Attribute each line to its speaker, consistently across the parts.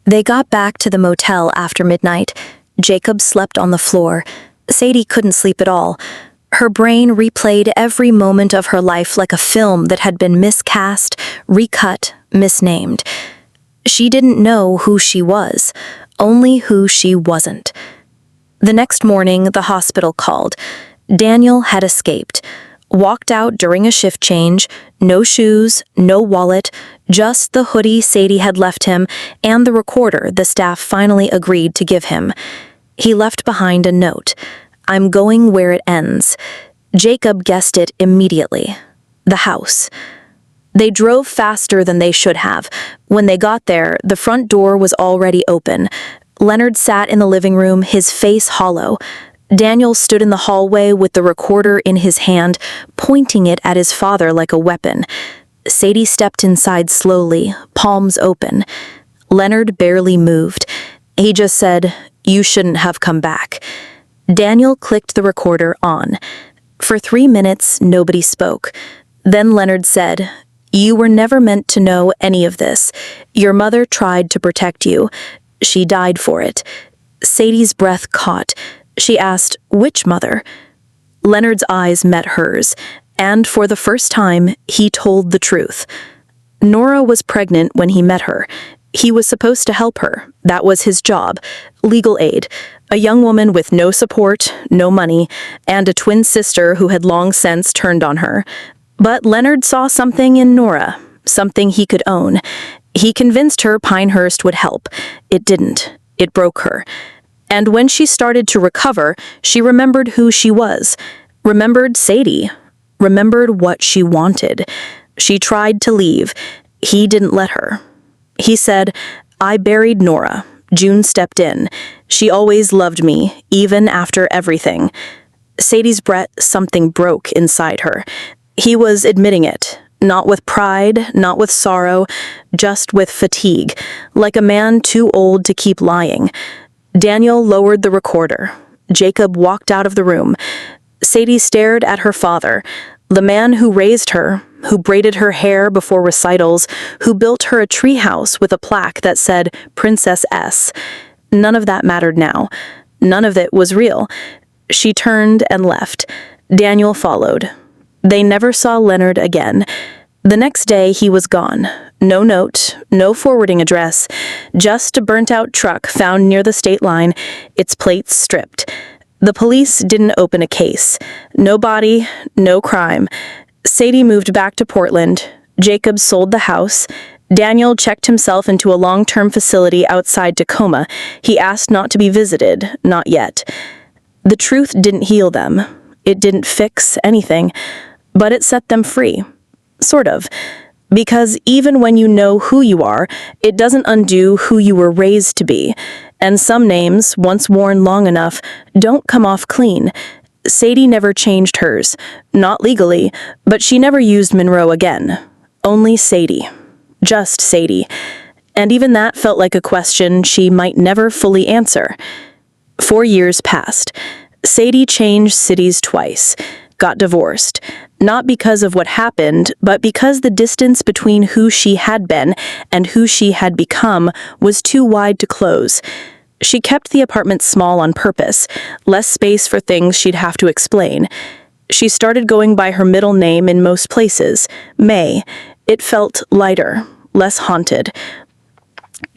Speaker 1: They got back to the motel after midnight. Jacob slept on the floor. Sadie couldn't sleep at all. Her brain replayed every moment of her life like a film that had been miscast, recut, misnamed. She didn't know who she was, only who she wasn't. The next morning, the hospital called. Daniel had escaped. Walked out during a shift change, no shoes, no wallet, just the hoodie Sadie had left him and the recorder the staff finally agreed to give him. He left behind a note. "I'm going where it ends." Jacob guessed it immediately. The house. They drove faster than they should have. When they got there, the front door was already open. Leonard sat in the living room, his face hollow. Daniel stood in the hallway with the recorder in his hand, pointing it at his father like a weapon. Sadie stepped inside slowly, palms open. Leonard barely moved. He just said, "You shouldn't have come back." Daniel clicked the recorder on. For 3 minutes, nobody spoke. Then Leonard said, "You were never meant to know any of this. Your mother tried to protect you. She died for it." Sadie's breath caught. She asked, "Which mother?" Leonard's eyes met hers, and for the first time, he told the truth. Nora was pregnant when he met her. He was supposed to help her. That was his job. Legal aid. A young woman with no support, no money, and a twin sister who had long since turned on her. But Leonard saw something in Nora, something he could own. He convinced her Pinehurst would help. It didn't. It broke her. And when she started to recover, she remembered who she was, remembered Sadie, remembered what she wanted. She tried to leave. He didn't let her. He said, "I buried Nora. June stepped in. She always loved me, even after everything." Sadie's breath, something broke inside her. He was admitting it, not with pride, not with sorrow, just with fatigue, like a man too old to keep lying. Daniel lowered the recorder. Jacob walked out of the room. Sadie stared at her father, the man who raised her, who braided her hair before recitals, who built her a treehouse with a plaque that said Princess S. None of that mattered now. None of it was real. She turned and left. Daniel followed. They never saw Leonard again. The next day he was gone. No note, no forwarding address, just a burnt-out truck found near the state line, its plates stripped. The police didn't open a case. No body, no crime. Sadie moved back to Portland. Jacob sold the house. Daniel checked himself into a long-term facility outside Tacoma. He asked not to be visited, not yet. The truth didn't heal them. It didn't fix anything, but it set them free. Sort of. Because even when you know who you are, it doesn't undo who you were raised to be. And some names, once worn long enough, don't come off clean. Sadie never changed hers. Not legally, but she never used Monroe again. Only Sadie. Just Sadie. And even that felt like a question she might never fully answer. 4 years passed. Sadie changed cities twice. Got divorced. Not because of what happened, but because the distance between who she had been and who she had become was too wide to close. She kept the apartment small on purpose, less space for things she'd have to explain. She started going by her middle name in most places, May. It felt lighter, less haunted.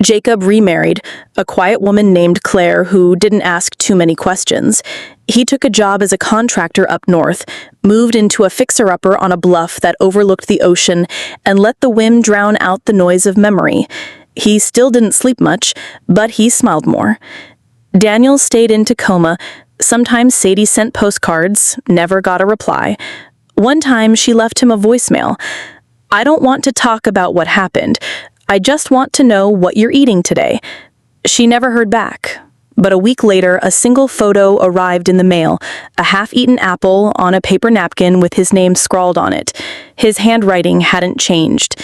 Speaker 1: Jacob remarried, a quiet woman named Claire who didn't ask too many questions. He took a job as a contractor up north, moved into a fixer-upper on a bluff that overlooked the ocean, and let the wind drown out the noise of memory. He still didn't sleep much, but he smiled more. Daniel stayed in Tacoma. Sometimes Sadie sent postcards, never got a reply. One time she left him a voicemail. "I don't want to talk about what happened. I just want to know what you're eating today." She never heard back. But a week later, a single photo arrived in the mail, a half-eaten apple on a paper napkin with his name scrawled on it. His handwriting hadn't changed.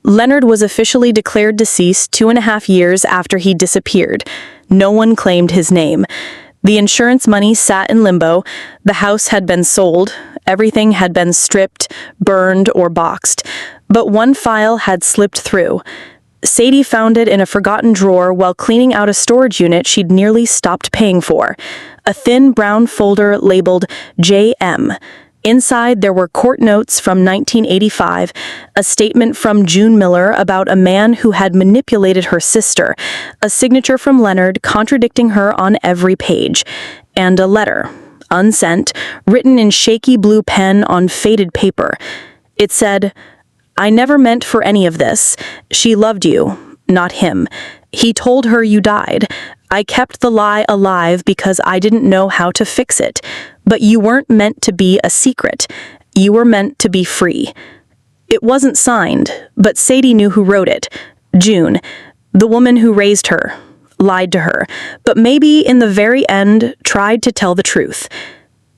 Speaker 1: Leonard was officially declared deceased 2.5 years after he disappeared. No one claimed his name. The insurance money sat in limbo. The house had been sold. Everything had been stripped, burned, or boxed. But one file had slipped through. Sadie found it in a forgotten drawer while cleaning out a storage unit she'd nearly stopped paying for. A thin brown folder labeled JM. Inside, there were court notes from 1985, a statement from June Miller about a man who had manipulated her sister, a signature from Leonard contradicting her on every page, and a letter, unsent, written in shaky blue pen on faded paper. It said, "I never meant for any of this. She loved you, not him. He told her you died. I kept the lie alive because I didn't know how to fix it. But you weren't meant to be a secret. You were meant to be free." It wasn't signed, but Sadie knew who wrote it. June, the woman who raised her, lied to her, but maybe in the very end tried to tell the truth.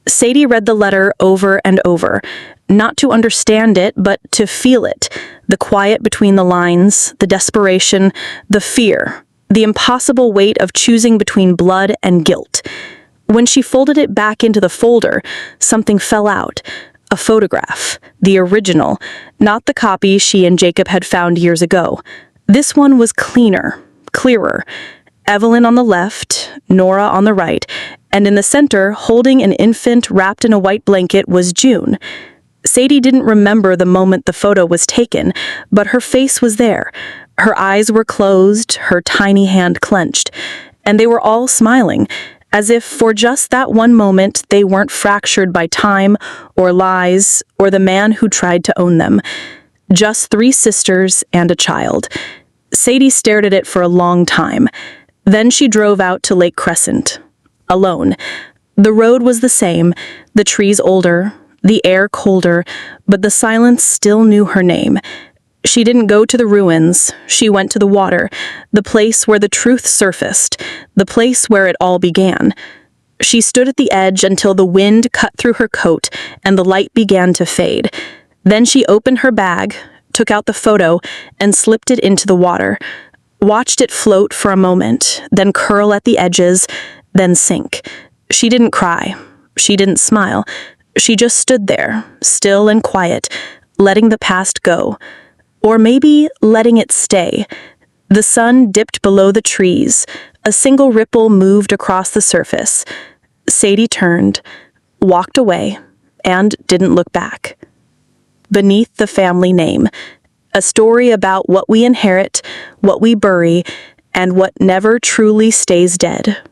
Speaker 1: Sadie read the letter over and over, not to understand it, but to feel it. The quiet between the lines, the desperation, the fear, the impossible weight of choosing between blood and guilt. When she folded it back into the folder, something fell out. A photograph, the original, not the copy she and Jacob had found years ago. This one was cleaner, clearer. Evelyn on the left, Nora on the right, and in the center, holding an infant wrapped in a white blanket, was June. Sadie didn't remember the moment the photo was taken, but her face was there. Her eyes were closed, her tiny hand clenched, and they were all smiling, as if for just that one moment they weren't fractured by time or lies or the man who tried to own them. Just three sisters and a child. Sadie stared at it for a long time. Then she drove out to Lake Crescent, alone. The road was the same, the trees older, the air colder, but the silence still knew her name. She didn't go to the ruins, she went to the water, the place where the truth surfaced, the place where it all began. She stood at the edge until the wind cut through her coat and the light began to fade. Then she opened her bag, took out the photo, and slipped it into the water. Watched it float for a moment, then curl at the edges, then sink. She didn't cry. She didn't smile. She just stood there, still and quiet, letting the past go. Or maybe letting it stay. The sun dipped below the trees. A single ripple moved across the surface. Sadie turned, walked away, and didn't look back. Beneath the family name, a story about what we inherit, what we bury, and what never truly stays dead.